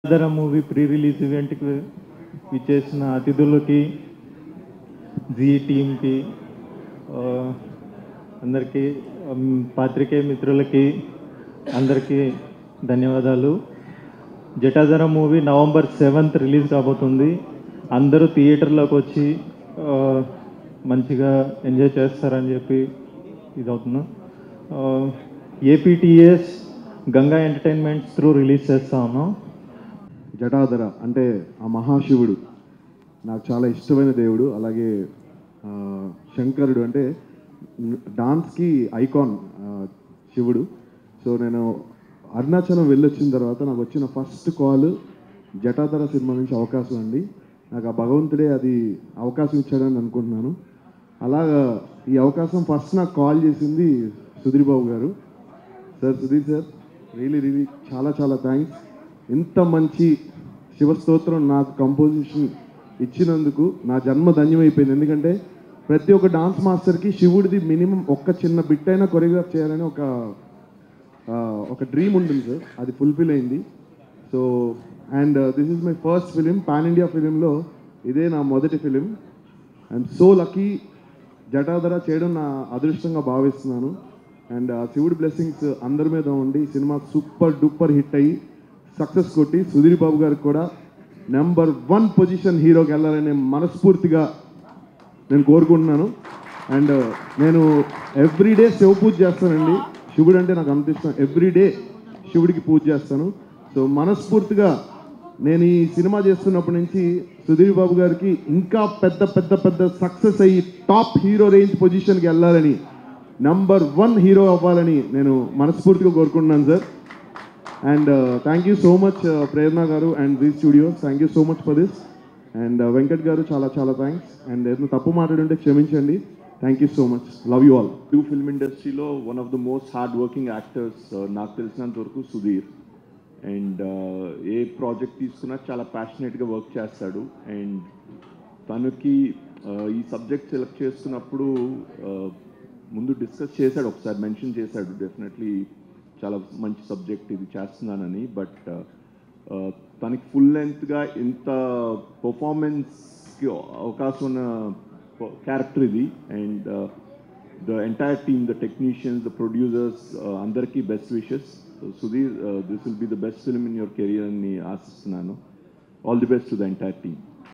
ఆదర movie pre release ఈవెంట్కి విచ్చేసిన అతిథులకి, G టీమ్కి, అందరికీ, పాత్రికేయ మిత్రులకి అందరికీ ధన్యవాదాలు. Jatadhara movie November 7th release కాబోతుంది. అందరూ థియేటర్లోకి వచ్చి మంచిగా ఎంజాయ్ చేస్తారని చెప్పి ఇదవుతున్నాం. APTS Ganga entertainments through release చేస్తా ఉన్నాం. జటాధర అంటే ఆ మహాశివుడు నాకు చాలా ఇష్టమైన దేవుడు. అలాగే శంకరుడు అంటే డాన్స్కి ఐకాన్ శివుడు. సో నేను అరుణాచలం వెళ్ళొచ్చిన తర్వాత నాకు వచ్చిన ఫస్ట్ కాల్ జటాధర సినిమా నుంచి అవకాశం అండి. నాకు ఆ భగవంతుడే అది అవకాశం ఇచ్చాడని అనుకుంటున్నాను. అలాగా ఈ అవకాశం ఫస్ట్ నాకు కాల్ చేసింది సుధీర్ బాబు గారు. సుధీర్ సార్, రియలీ చాలా చాలా థ్యాంక్స్. ఇంత మంచి శివస్తోత్రం నాకు కంపోజిషన్ ఇచ్చినందుకు నా జన్మ ధన్యమైపోయింది. ఎందుకంటే ప్రతి ఒక్క డాన్స్ మాస్టర్కి శివుడిది మినిమం ఒక్క చిన్న బిట్ అయినా కొరియోగ్రాఫ్ చేయాలని ఒక డ్రీమ్ ఉంటుంది సార్. అది ఫుల్ఫిల్ అయింది. So and this is my first film, pan India ఫిలింలో ఇదే నా మొదటి ఫిలిం. ఐఎమ్ సో లక్కీ జటాధర చేయడం నా అదృష్టంగా భావిస్తున్నాను. అండ్ శివుడి బ్లెస్సింగ్స్ అందరి మీద ఉండి సినిమా సూపర్ డూపర్ హిట్ అయ్యి సక్సెస్ కొట్టి సుధీర్ బాబు గారికి కూడా నెంబర్ 1 పొజిషన్ హీరోకి వెళ్ళాలని మనస్ఫూర్తిగా నేను కోరుకుంటున్నాను. అండ్ నేను ఎవ్రీడే శివ పూజ చేస్తానండి. శివుడు అంటే నాకు అంత ఇష్టం. ఎవ్రీడే శివుడికి పూజ చేస్తాను. సో మనస్ఫూర్తిగా నేను ఈ సినిమా చేస్తున్నప్పటి నుంచి సుధీర్ బాబు గారికి ఇంకా పెద్ద పెద్ద పెద్ద సక్సెస్ అయ్యి టాప్ హీరో రేంజ్ పొజిషన్కి వెళ్ళాలని, నెంబర్ 1 హీరో అవ్వాలని నేను మనస్ఫూర్తిగా కోరుకుంటున్నాను sir. And thank you so much Prerana garu and Zee studios, thank you so much for this. And Venkat garu చాలా చాలా థ్యాంక్స్. అండ్ ఏదైనా తప్పు మాట్లాడుంటే క్షమించండి. Thank you so much. Love you all. Telugu film ఇండస్ట్రీలో one of the most hard working actors నాకు తెలిసినంత వరకు సుధీర్. అండ్ ఏ ప్రాజెక్ట్ తీసుకున్నా చాలా ప్యాషనేట్గా వర్క్ చేస్తాడు. అండ్ తనకి ఈ సబ్జెక్ట్ సెలెక్ట్ చేస్తున్నప్పుడు ముందు డిస్కస్ చేశాడు, ఒకసారి మెన్షన్ చేశాడు, డెఫినెట్లీ చాలా మంచి సబ్జెక్ట్ ఇది చేస్తున్నానని. బట్ తనకి ఫుల్ లెంత్గా ఇంత పర్ఫార్మెన్స్కి అవకాశం ఉన్న క్యారెక్టర్ ఇది. And the entire team, the technicians, the producers, అందరికీ best wishes. Sudheer, this will be the best film in your career అని ఆశిస్తున్నాను. All the best to the entire team.